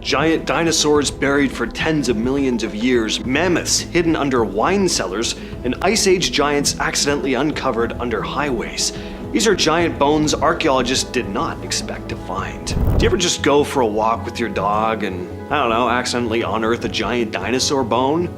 Giant dinosaurs buried for tens of millions of years, mammoths hidden under wine cellars, and Ice Age giants accidentally uncovered under highways. These are giant bones archaeologists did not expect to find. Do you ever just go for a walk with your dog and, accidentally unearth a giant dinosaur bone?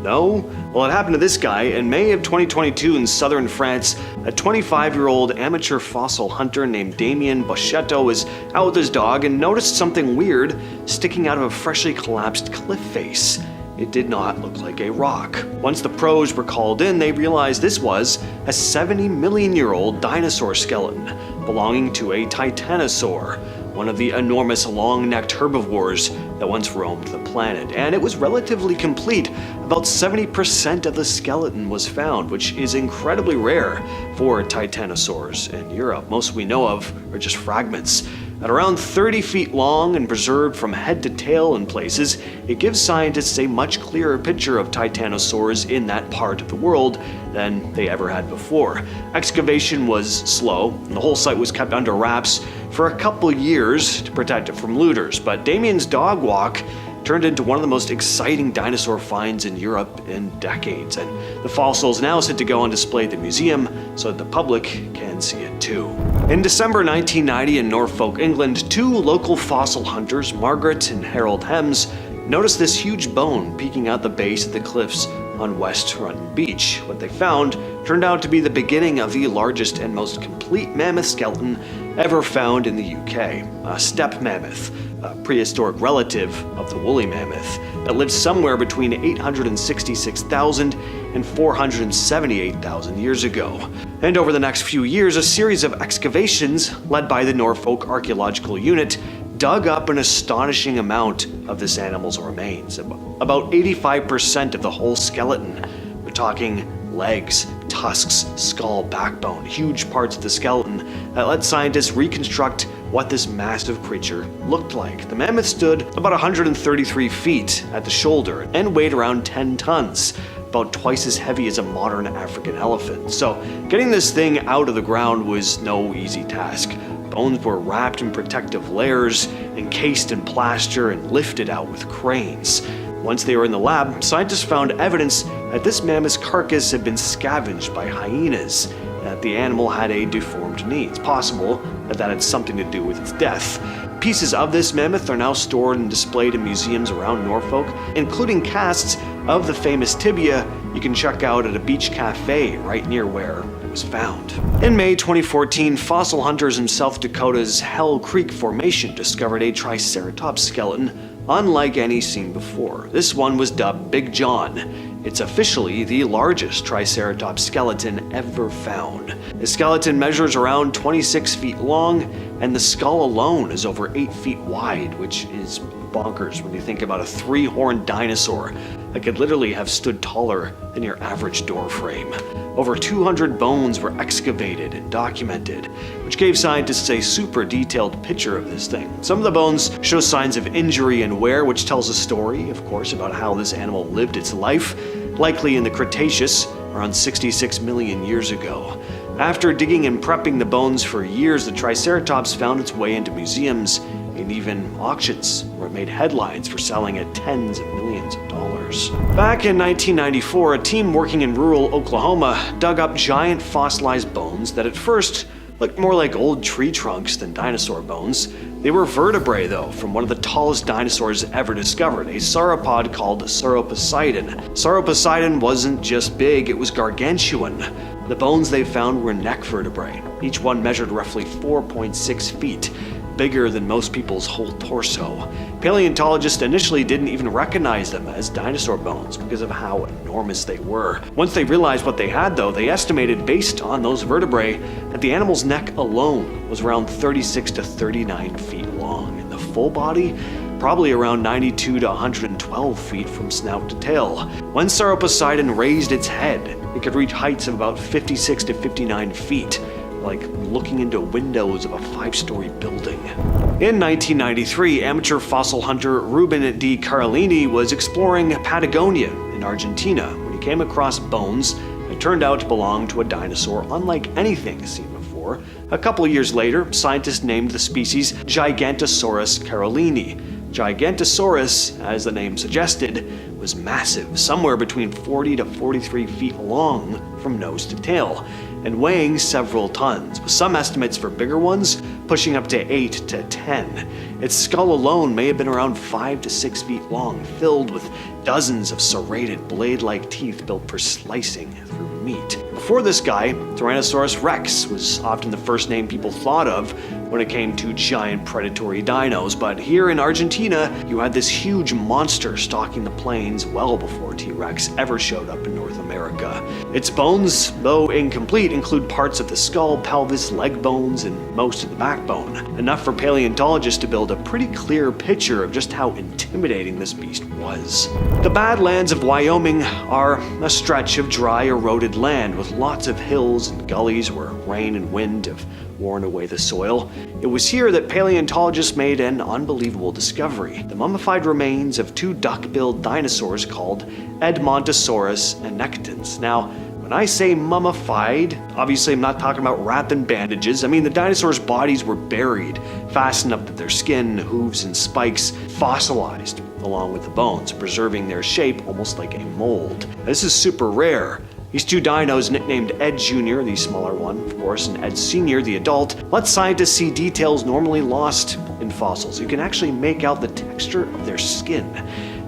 No? Well, it happened to this guy. In May of 2022 in southern France, a 25-year-old amateur fossil hunter named Damien Boschetto was out with his dog and noticed something weird sticking out of a freshly collapsed cliff face. It did not look like a rock. Once the pros were called in, they realized this was a 70-million-year-old dinosaur skeleton belonging to a titanosaur, one of the enormous long-necked herbivores that once roamed the planet. And it was relatively complete. About 70% of the skeleton was found, which is incredibly rare for titanosaurs in Europe. Most we know of are just fragments. At around 30 feet long and preserved from head to tail in places, it gives scientists a much clearer picture of titanosaurs in that part of the world than they ever had before. Excavation was slow, and the whole site was kept under wraps for a couple years to protect it from looters, but Damien's dog walk turned into one of the most exciting dinosaur finds in Europe in decades, and the fossil is now set to go on display at the museum so that the public can see it too. In December 1990 in Norfolk, England, two local fossil hunters, Margaret and Harold Hems, noticed this huge bone peeking out the base of the cliffs on West Runton Beach. What they found turned out to be the beginning of the largest and most complete mammoth skeleton ever found in the UK, a steppe mammoth, a prehistoric relative of the woolly mammoth that lived somewhere between 866,000 and 478,000 years ago. And over the next few years, a series of excavations led by the Norfolk Archaeological Unit dug up an astonishing amount of this animal's remains, about 85% of the whole skeleton. We're talking legs, tusks, skull, backbone, huge parts of the skeleton that let scientists reconstruct what this massive creature looked like. The mammoth stood about 133 feet at the shoulder and weighed around 10 tons, about twice as heavy as a modern African elephant. So getting this thing out of the ground was no easy task. Bones were wrapped in protective layers, encased in plaster, and lifted out with cranes. Once they were in the lab, scientists found evidence that this mammoth's carcass had been scavenged by hyenas, and that the animal had a deformed knee. It's possible that that had something to do with its death. Pieces of this mammoth are now stored and displayed in museums around Norfolk, including casts of the famous tibia you can check out at a beach cafe right near where it was found. In May 2014, fossil hunters in South Dakota's Hell Creek Formation discovered a Triceratops skeleton unlike any seen before. This one was dubbed Big John. It's officially the largest Triceratops skeleton ever found. The skeleton measures around 26 feet long, and the skull alone is over 8 feet wide, which is bonkers when you think about a 3-horned dinosaur that could literally have stood taller than your average door frame. Over 200 bones were excavated and documented, which gave scientists a super detailed picture of this thing. Some of the bones show signs of injury and wear, which tells a story, of course, about how this animal lived its life, likely in the Cretaceous, around 66 million years ago. After digging and prepping the bones for years, the Triceratops found its way into museums and even auctions, where it made headlines for selling at tens of millions of dollars. Back in 1994, a team working in rural Oklahoma dug up giant fossilized bones that at first looked more like old tree trunks than dinosaur bones. They were vertebrae, though, from one of the tallest dinosaurs ever discovered, a sauropod called Sauroposeidon. Sauroposeidon wasn't just big, it was gargantuan. The bones they found were neck vertebrae. Each one measured roughly 4.6 feet, bigger than most people's whole torso. Paleontologists initially didn't even recognize them as dinosaur bones because of how enormous they were. Once they realized what they had, though, they estimated, based on those vertebrae, that the animal's neck alone was around 36 to 39 feet long, and the full body probably around 92 to 112 feet from snout to tail. When Sauroposeidon raised its head, it could reach heights of about 56 to 59 feet, like looking into windows of a 5-story building. In 1993, amateur fossil hunter Ruben D. Carlini was exploring Patagonia in Argentina when he came across bones that turned out to belong to a dinosaur unlike anything seen before. A couple years later, scientists named the species Gigantosaurus carolini. Gigantosaurus, as the name suggested, was massive, somewhere between 40 to 43 feet long from nose to tail, and weighing several tons, with some estimates for bigger ones pushing up to 8 to 10. Its skull alone may have been around 5 to 6 feet long, filled with dozens of serrated blade-like teeth built for slicing through meat. Before this guy, Tyrannosaurus rex was often the first name people thought of when it came to giant predatory dinos, but here in Argentina, you had this huge monster stalking the plains well before T-Rex ever showed up in North America. Its bones, though incomplete, include parts of the skull, pelvis, leg bones, and most of the backbone, enough for paleontologists to build a pretty clear picture of just how intimidating this beast was. The Badlands of Wyoming are a stretch of dry, eroded land with lots of hills and gullies where rain and wind have worn away the soil. It was here that paleontologists made an unbelievable discovery: the mummified remains of two duck-billed dinosaurs called Edmontosaurus and Nectans. Now, when I say mummified, obviously I'm not talking about wrapped in bandages. I mean, the dinosaurs' bodies were buried, fastened up to their skin, hooves, and spikes, fossilized along with the bones, preserving their shape almost like a mold. Now, this is super rare. These two dinos, nicknamed Ed Jr., the smaller one, of course, and Ed Sr., the adult, let scientists see details normally lost in fossils. You can actually make out the texture of their skin,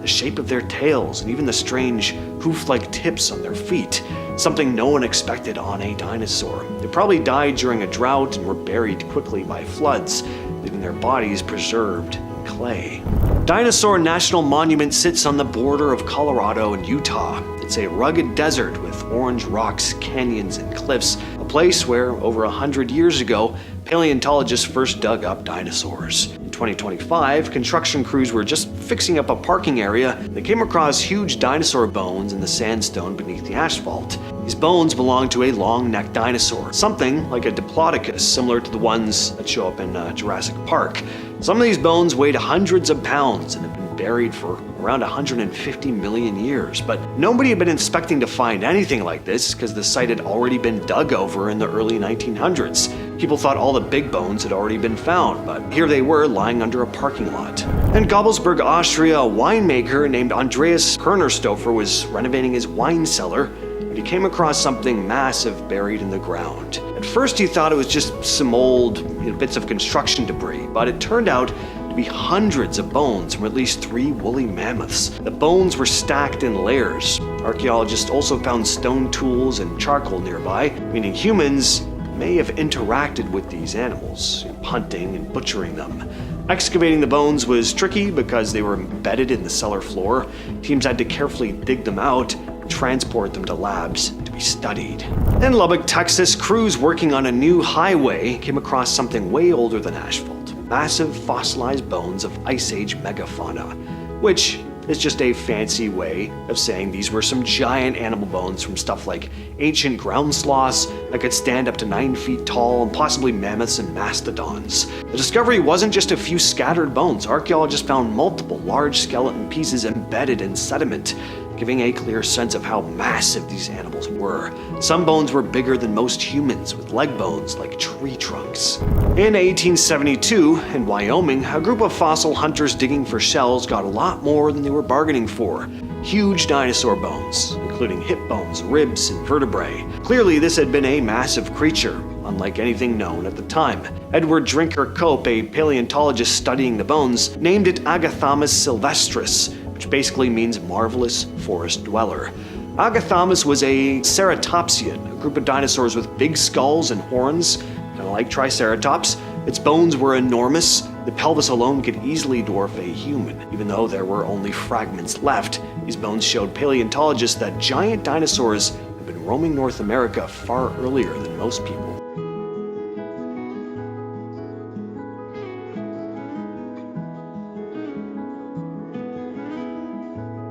the shape of their tails, and even the strange hoof-like tips on their feet, something no one expected on a dinosaur. They probably died during a drought and were buried quickly by floods, leaving their bodies preserved in clay. Dinosaur National Monument sits on the border of Colorado and Utah. It's a rugged desert with orange rocks, canyons, and cliffs, a place where, over 100 years ago, paleontologists first dug up dinosaurs. In 2025, construction crews were just fixing up a parking area. They came across huge dinosaur bones in the sandstone beneath the asphalt. These bones belong to a long-necked dinosaur, something like a diplodocus, similar to the ones that show up in Jurassic Park. Some of these bones weighed hundreds of pounds and have been buried for around 150 million years, but nobody had been expecting to find anything like this because the site had already been dug over in the early 1900s. People thought all the big bones had already been found, but here they were lying under a parking lot. In Gabelsburg, Austria, a winemaker named Andreas Kernerstofer was renovating his wine cellar when he came across something massive buried in the ground. At first he thought it was just some old bits of construction debris, but it turned out to be hundreds of bones from at least 3 woolly mammoths. The bones were stacked in layers. Archaeologists also found stone tools and charcoal nearby, meaning humans may have interacted with these animals, hunting and butchering them. Excavating the bones was tricky because they were embedded in the cellar floor. Teams had to carefully dig them out and transport them to labs to be studied. In Lubbock, Texas, crews working on a new highway came across something way older than asphalt: massive fossilized bones of Ice Age megafauna, which is just a fancy way of saying these were some giant animal bones from stuff like ancient ground sloths that could stand up to 9 feet tall, and possibly mammoths and mastodons. The discovery wasn't just a few scattered bones. Archaeologists found multiple large skeleton pieces embedded in sediment, giving a clear sense of how massive these animals were. Some bones were bigger than most humans, with leg bones like tree trunks. In 1872, in Wyoming, a group of fossil hunters digging for shells got a lot more than they were bargaining for: huge dinosaur bones, including hip bones, ribs, and vertebrae. Clearly, this had been a massive creature, unlike anything known at the time. Edward Drinker Cope, a paleontologist studying the bones, named it Agathamus sylvestris, which basically means marvelous forest dweller. Agathamus was a ceratopsian, a group of dinosaurs with big skulls and horns, kind of like Triceratops. Its bones were enormous. The pelvis alone could easily dwarf a human. Even though there were only fragments left, these bones showed paleontologists that giant dinosaurs had been roaming North America far earlier than most people